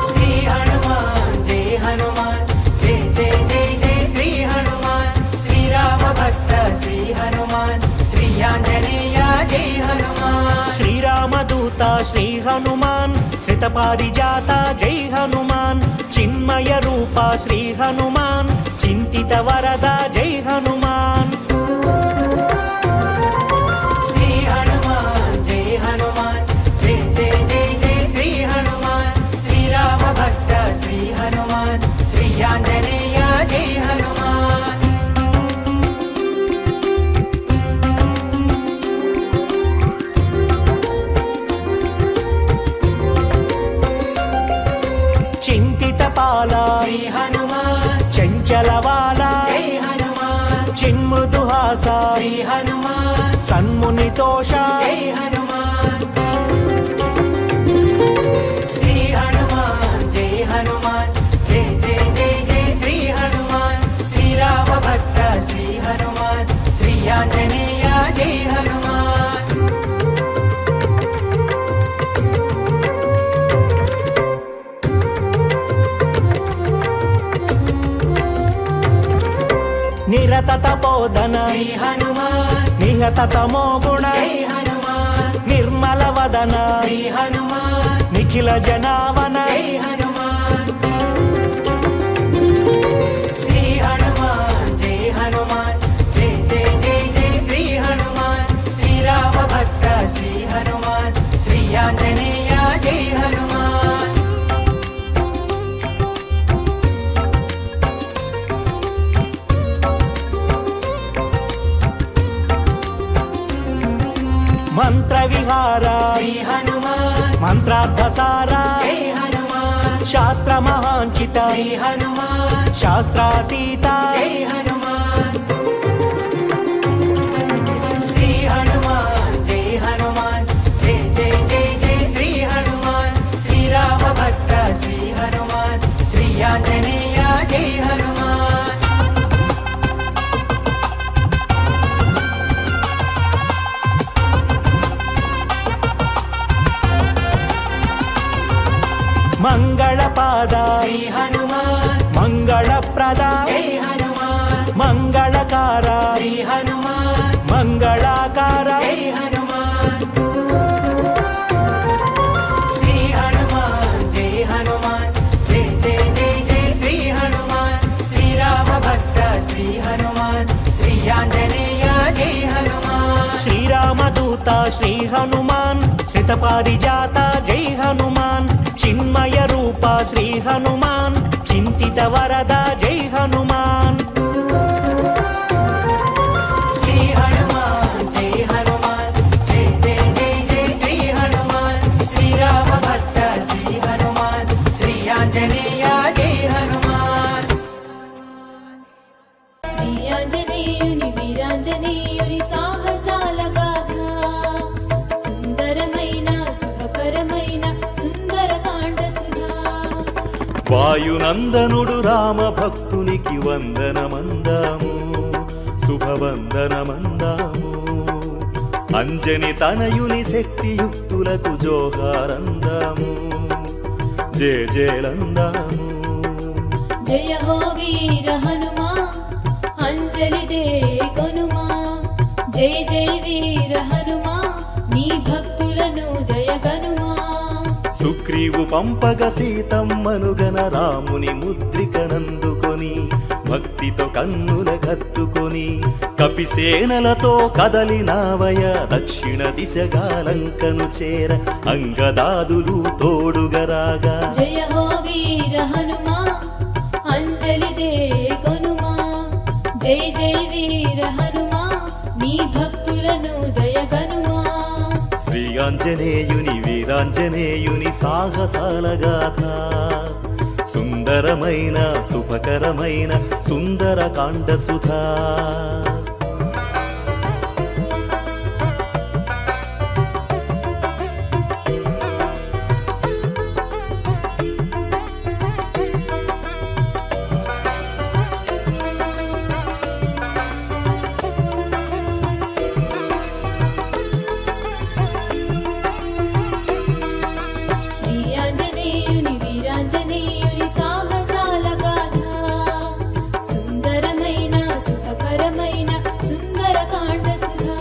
శ్రీ హనుమాన్ జై హనుమాన్ జై జై జై జై శ్రీ హనుమాన్ శ్రీరామ భక్త శ్రీ హనుమాన్ శ్రీ ఆంజనేయ జై హనుమాన్ శ్రీరామదూత శ్రీ హనుమాన్ శత పారిజాత జై హనుమాన్ చిన్మయ రూప శ్రీ హనుమాన్ చింతిత వరద జై హనుమాన్ శ్రీ హనుమాన్ జై హనుమాన్ జై జై జై జై శ్రీ హనుమాన్ శ్రీరామ భక్త శ్రీ హనుమాన్ శ్రీ ఆంజనేయ జై హనుమాన్ చింతిత పాల శ్రీ హనుమాన్ చంచలవాల జై హనుమాన్ చిన్మృదుహాస శ్రీ హనుమాన్ సన్మునితోష జై హనుమాన్ శ్రీ హనుమాన్ జై హనుమాన్ జై జై జై జై శ్రీ హనుమాన్ శ్రీరామ భక్త శ్రీ హనుమాన్ శ్రీ ఆంజనేయ జై హనుమాన్ నిరత తపోధన శ్రీ హనుమాన్ నిహత తమో గుణ జై హనుమాన్ నిర్మల వదన శ్రీ హనుమాన్ నిఖిల జనావన జై హనుమాన్ శ్రీ హనుమాన్ జై హనుమాన్ జై జై జై జై శ్రీ హనుమాన్ శ్రీరామ భక్త శ్రీ హనుమాన్ శ్రీ ఆంజనేయ జై హనుమాన్ మంత్ర విహార శ్రీ హనుమాన్ మంత్రార్థసార జై హనుమాన్ శాస్త్ర మహాంచిత శ్రీ హనుమాన్ శాస్త్రాతీత జై హనుమాన్ శ్రీ హనుమాన్ జై హనుమాన్ జై జై జై జై శ్రీ హనుమాన్ శ్రీరామ భక్త శ్రీ హనుమాన్ శ్రీ ఆంజనేయ జై హనుమాన్ మంగళపాద శ్రీ హనుమాన్ మంగళప్రద జై హనుమాన్ మంగళకార శ్రీ హనుమాన్ మంగళాకార జై హనుమాన్ శ్రీ హనుమాన్ జై హనుమాన్ జై జై జై జై శ్రీ హనుమాన్ శ్రీరామ భక్త శ్రీ హనుమాన్ శ్రీ ఆంజనేయ జై హనుమాన్ శ్రీరామదూత శ్రీ హనుమాన్ శతపారిజాత జై హనుమాన్ చిన్మయ రూప శ్రీ హనుమాన్ చింతిత వరద జై హనుమాన్ శ్రీ హనుమాన్ జై హనుమాన్ జై జై జై జై శ్రీ హనుమాన్ శ్రీరామ భక్త శ్రీ హనుమాన్ శ్రీ ఆంజనేయ జై హనుమాన్ శ్రీ ఆంజనేయుని వీరాంజనేయుని సాహసాల గాథ సుందరమైన శుభకరమైన సుందరకాండ సుధా వాయునందనుడు రామ భక్తునికి వందనమందాము శుభవందనమందాము అంజని తనయుని శక్తియుక్తులకు జోహారందాము జయ జయలందాము జయ హో వీర హనుమా అంజలి దే కొనుమా జయ జయ వీర హనుమా నీ భక్తులను దయగనుమా సుగ్రీవు పంపగ సీతమ్మనుగన రాముని ముద్రికనందుకొని భక్తితో కన్నుల కత్తుకొని కపిసేనలతో కదలినావయ దక్షిణ దిశగా లంకను చేర అంగదాదులు తోడుగరాగా జయ హో వీర హనుమా అంజలి దే కొనుమా జయ జయ వీర హనుమా నీ భక్తులను దయగనుమా శ్రీ ఆంజనేయుని వీరాంజనేయుని సాహసాల గాథ సుందరమైన శుభకరమైన సుందరకాండ సుధా శ్రీ ఆంజనేయుని వీరాంజనేయుని సాహసాల గాథ సుందరమైన శుభకరమైన సుందరకాండ సుధా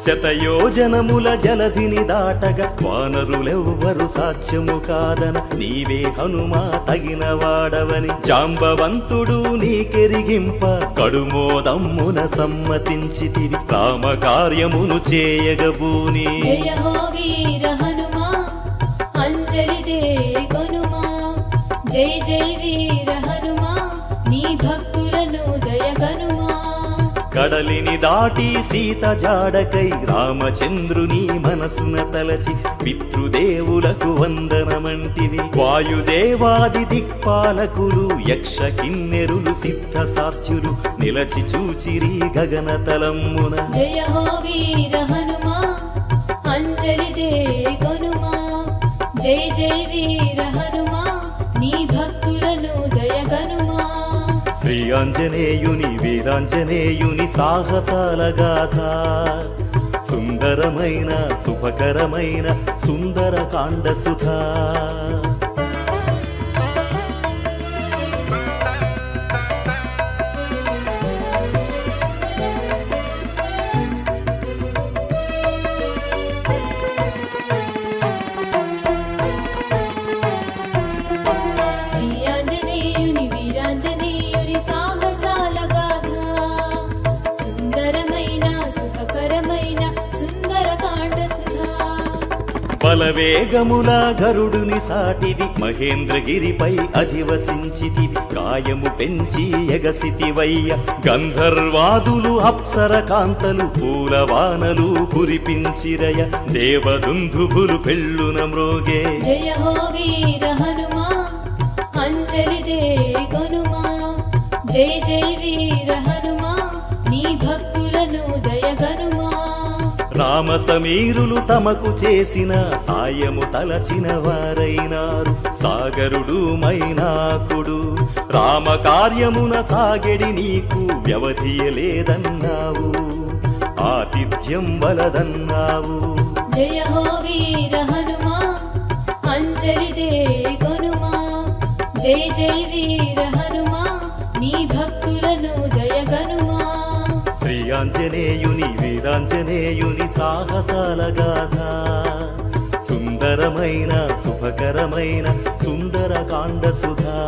శతయోజనముల జలధిని దాటగా వానరులెవ్వరు సాధ్యము కాదన నీవే హనుమా తగిన వాడవని జాంబవంతుడు నీకెరిగింప కడుమోదమ్మున సమ్మతించితివి రామ కార్యమును చేయగబూని జయ హో వీర హనుమా అంజలి దే కొనుమా జయ జయ వీర హనుమా నీ భక్తులను దయగనుమా కడలిని దాటి సీత జాడకై రామచంద్రుని మనసున తలచి పితృదేవులకు వందనమంటివి వాయుదేవాది దిక్పాలకులు యక్ష కిన్నెరులు సిద్ధ సాధ్యులు నిలచి చూచిరి గగనతలమ్మున జయ హో వీర హనుమా అంజలి దే కొనుమా జయ జయ వీర హనుమా నీ భక్తులను దయగనుమా శ్రీ ఆంజనేయుని వీరాంజనేయుని సాహసాల గాథ సుందరమైన శుభకరమైన సుందరకాండ సుధా శ్రీ ఆంజనేయుని వీరాంజనేయుని సాహసాల గాథ సుందరమైన శుభకరమైన సుందరకాండ సుధా బలవేగముల గరుడుని సాటివి మహేంద్రగిరిపై అధివసించితివి కాయము పెంచి ఎగసితివయ్య గంధర్వాదులు అప్సర కాంతలు పూలవానలు కురిపించిరయ దేవదుందుభులు పెళ్ళున మ్రోగే జయ హో వీర హనుమా జై జై వీర హనుమా నీ భక్తులను దయగనుమా రామ సమీరులు తమకు చేసిన సాయము తలచిన వారైనారు సాగరుడు మైనాకుడు రామ కార్యమున సాగెడి నీకు వ్యవధియలేదన్నావు ఆతిథ్యం వలదన్నావు జయ హో వీర హనుమా అంజలి దే కొనుమా జై జై వీర హనుమా నీ భక్తులను దయగనుమా శ్రీ ఆంజనేయుని వీరాంజనేయుని సాహసాల గాథ సుందరమైన శుభకరమైన సుందరకాండ సుధా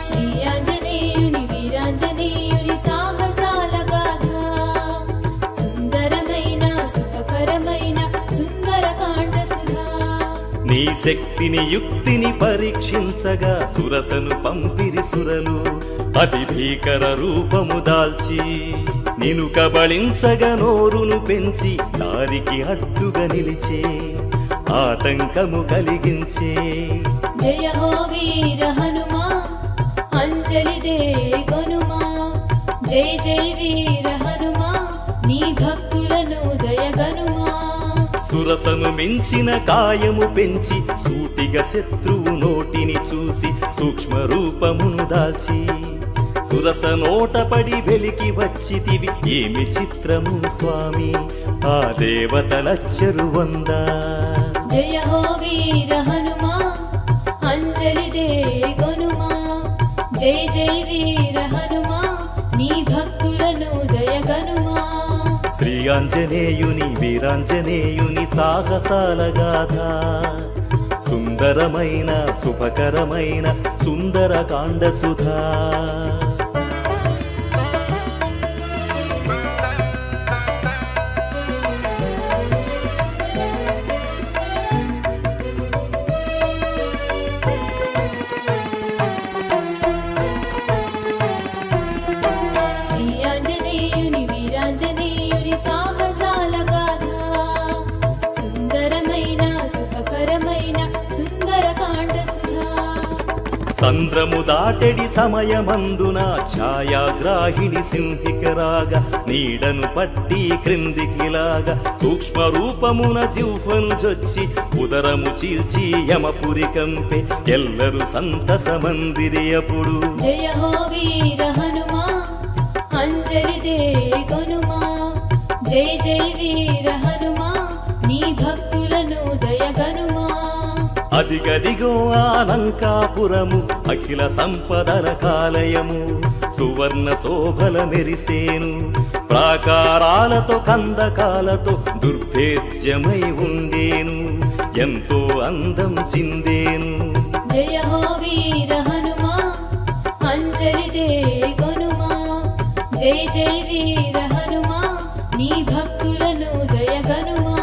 శ్రీ ఆంజనేయుని వీరాంజనేయుని సాహసాల గాథ సుందరమైన శుభకరమైన సుందరకాండ సుధా నీ శక్తిని యుక్తిని పరీక్షించగా సురసను పంపిరి సురలు అతి భీకర రూపము దాల్చి నిను కబళించగా నోరును పెంచి దారికి అడ్డుగా నిలిచే ఆటంకము కలిగించే జయ హో వీర హనుమా అంజలి దే కొనుమా జై జై వీర హనుమా నీ భక్తులను దయగనుమా సురసను మించిన కాయము పెంచి సూటిగా శత్రువు నోటిని చూసి సూక్ష్మ రూపమును దాల్చి సురస నోటపడి వెలికి వచ్చితివి ఏమి చిత్రము స్వామి ఆ దేవతలచ్చరు వందా జయ హో వీర హనుమా అంజలి దే కొనుమా జై జై వీర హనుమా నీ భక్తులను దయగనుమా శ్రీ ఆంజనేయుని వీరాంజనేయుని సాహసాల గాథ సుందరమైన శుభకరమైన సుందరకాండ సుధా శ్రీ ఆంజనేయుని వీరాంజనేయుని సాహసాల గాథ సుందరమైన శుభకరమైన సుందరకాండ సుధా సంద్రము దాటెడి సమయమందున ఛాయాగ్రాహిణి సింహికరాగా నీడను పట్టి క్రిందికిలాగా సూక్ష్మ రూపమున జిహ్వను జొచ్చి ఉదరము చీల్చి యమపురి కంపే ఎల్లరు సంతసమందిరి అప్పుడు జయ హో వీర హనుమా అంజలి దే కొనుమా జై జై వీర హనుమా నీ భక్తులను దయగనుమా అదిగదిగో ఆలంకాపురము అఖిల సంపదల కాలయము సువర్ణ శోభల మెరిసేను ప్రాకారాలతో కందకాలతో దుర్భేద్యమై ఉండేను ఎంతో అందం చిందేను జయ హో వీర హనుమా అంజలి దే కొనుమా జై జై వీర హనుమా నీ భక్తులను దయగనుమా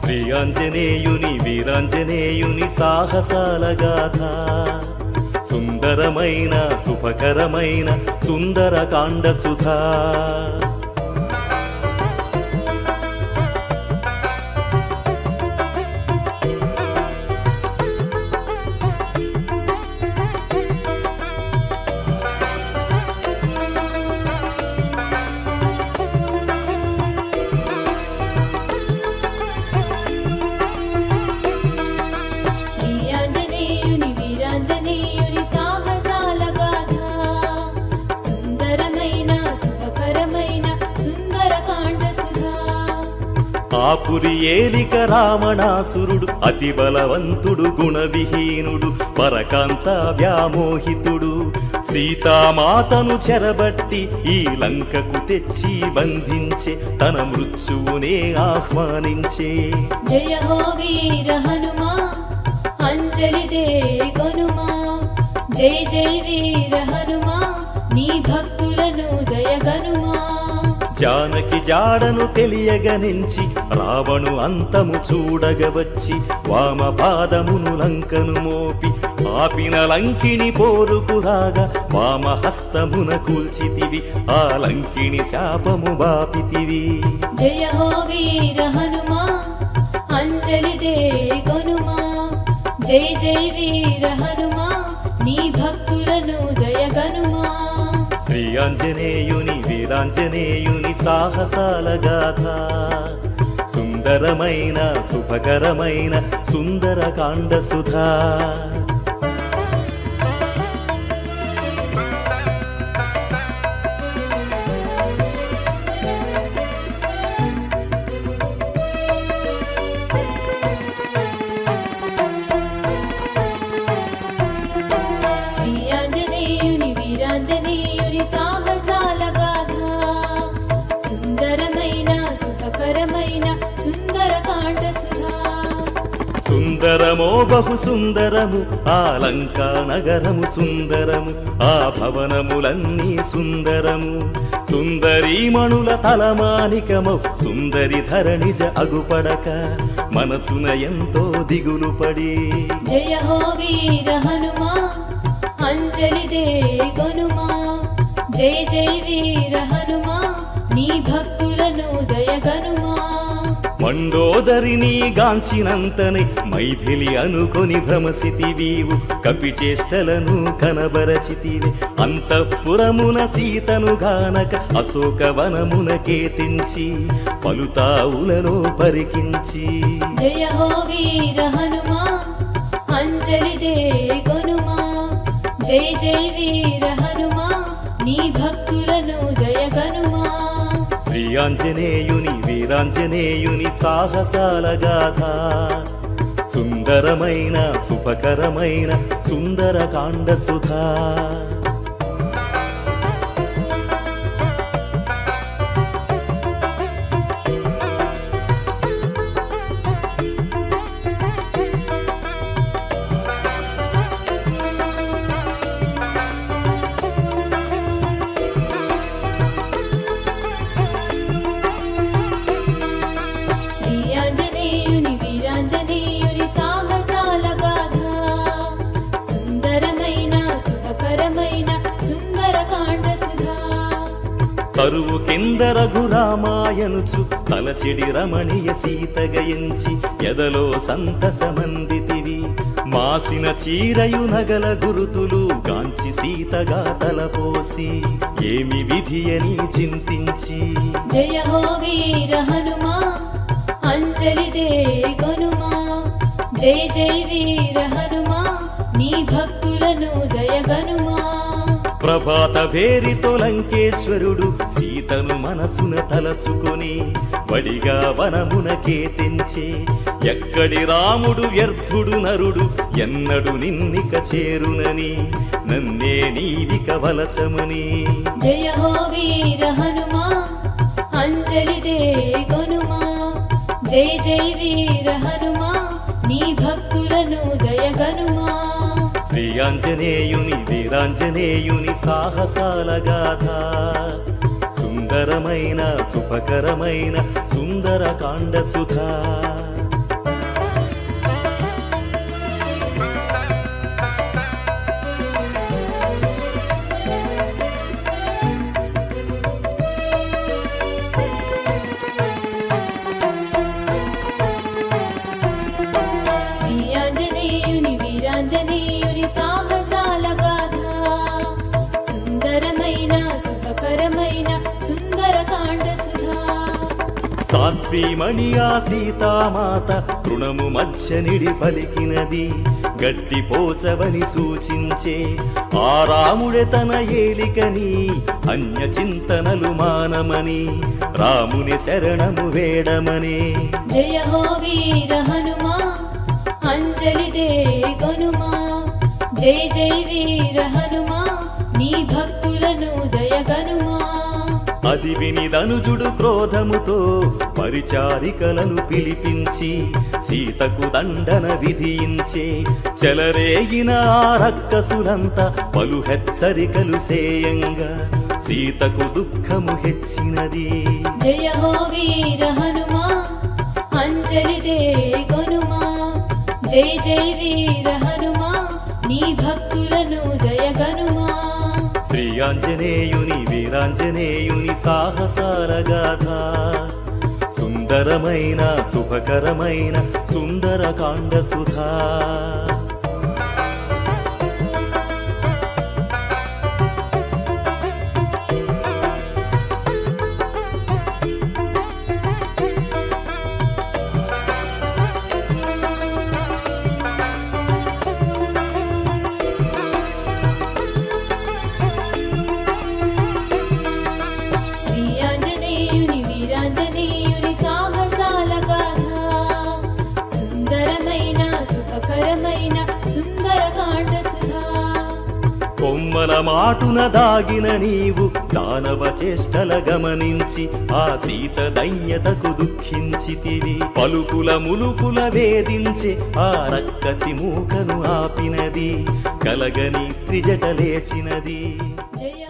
శ్రీ ఆంజనేయుని వీరాంజనేయుని సాహసాల గాథ సుందరమైన శుభకరమైన సుందరకాండ సుధా శ్రీ ఆంజనేయుని వీరాంజనేయుని సాహసాల గాథ సుందరమైన శుభకరమైన సుందరకాండ సుధా ఆపురి ఏలిక రావణాసురుడు అతి బలవంతుడు గుణవిహీనుడు పరకాంత వ్యామోహితుడు సీతామాతను చెరబట్టి ఈ లంకకు తెచ్చి బంధించే తన మృత్యువునే ఆహ్వానించే జయ హో వీర హనుమా అంజలి దే కొనుమా జై జై వీర హనుమా నీ భక్తులను దయగనుమా జానకి జాడను తెలియగనించి రావణు అంతము చూడగవచ్చి వామ పాదమును లంకను మోపి ఆపిన లంకిని పోరుకు రాగా వామ హస్తమున కూల్చితివి ఆ లంకిని శాపము బాపితివి. జయ హో వీర హనుమా అంజలి దే గొనుమా జై జై వీర హనుమా నీ భక్తులను దయగనుమా. శ్రీ ఆంజనేయుని వీరాంజనేయుని సాహసాల గాథ సుందరమైన శుభకరమైన సుందరకాండ సుధా. శ్రీ ఆంజనేయుని వీరాంజనేయుని సాహసాల గాథ సుందరమైన శుభకరమైన సుందరకాండ సుధా. సుందరమో బహు సుందరము ఆ లంకా నగరము సుందరము ఆ భవనములన్నీ సుందరము సుందరీమణుల తలమానికమౌ సుందరి ధరణిజ అగుపడక మనసున ఎంతో దిగులు పడి. జయ హో వీర హనుమా అంజలి దే గొనుమా జై జై వీర హనుమా నీ భక్తులను దయగనుమా. మండోదరిని గాంచినంతనే మైథిలి అనుకొని భ్రమసితివీవు కపిచేష్టలను కనబరచితివి అంతఃపురమున సీతను గానక అశోకవనమున కేతించి పలుతావులను పరికించి. జయ హో వీర హనుమా అంజలి దే గొనుమా జై జై వీర హనుమా నీ భక్తులను దయగనుమా. శ్రీ ఆంజనేయుని వీరాంజనేయుని సాహసాల గాథ సుందరమైన శుభకరమైన సుందరకాండ సుధా. శ్రీ ఆంజనేయుని వీరాంజనేయుని సాహసాల గాథ సుందరమైన శుభకరమైన సుందరకాండ సుధా. కరువు కింద రఘురామాయనుచు తలచెడి రమణీయ సీతగయించి ఎదలో సంతసమందితివి మాసిన చీరయు నగల గురుతులు గాంచి సీతగా తలపోసి ఏమి విధియని చింతించి. జయ హో వీర హనుమా అంజలి దే గొనుమా జై జై వీర హనుమా నీ భక్తులను దయగనుమా. ప్రభాత భేరితో లంకేశ్వరుడు సీతను మనసున తలచుకొని వడిగా వనమునకే తెంచే ఎక్కడి రాముడు వ్యర్థుడు నరుడు ఎన్నడు నిన్నిక చేరునని నన్నే నీవిక వలచమని. జయ హో వీర హనుమా అంజలి దే గొనుమా జై జై వీర హనుమా నీ భక్తులను దయగనుమా. శ్రీ ఆంజనేయుని వీరాంజనేయుని సాహసాల గాథ సుందరమైన శుభకరమైన సుందరకాండ సుధా. శ్రీ ఆంజనేయుని వీరాంజనేయుని సాహసాల గాథ సుందరమైన శుభకరమైన సుందరకాండ సుధా. సాధ్వీమణి ఆ సీతామాత తృణము మధ్య నిడి పలికినది గట్టి పోచవని సూచించే ఆ రాముడే తన ఏలికని అన్య చింతనలు మానమని రాముని శరణము వేడమని. జయ హో వీర హనుమా అంజలి దే గొనుమా జై జై వీర హనుమా నీ భక్తులను దయగనుమా. అది విని ధనుజుడు క్రోధముతో పరిచారికలను పిలిపించి సీతకు దండన విధించే చెలరేగిన ఆ రక్కసులంతా పలు హెచ్చరికలు సేయంగా సీతకు దుఃఖము హెచ్చినది. జయ హో వీర హనుమా అంజలి దే కొనుమా జై జై వీర హనుమా నీ భక్తులను దయగనుమా. శ్రీ ఆంజనేయుని వీరాంజనేయుని సాహసాల గాథ సుందరమైన శుభకరమైన సుందరకాండ సుధా. శ్రీ ఆంజనేయుని వీరాంజనేయుని సాహసాల గాథ సుందరమైన శుభకరమైన సుందరకాండ సుధా. కొమ్మల మాటున దాగిన నీవు దానవ చేష్టల గమనించి ఆ సీత దైన్యతకు దుఃఖించితివి. పలుకుల ములుకుల వేధించే ఆ రక్కసి మూకను ఆపినది కలగని త్రిజట లేచినది. జయ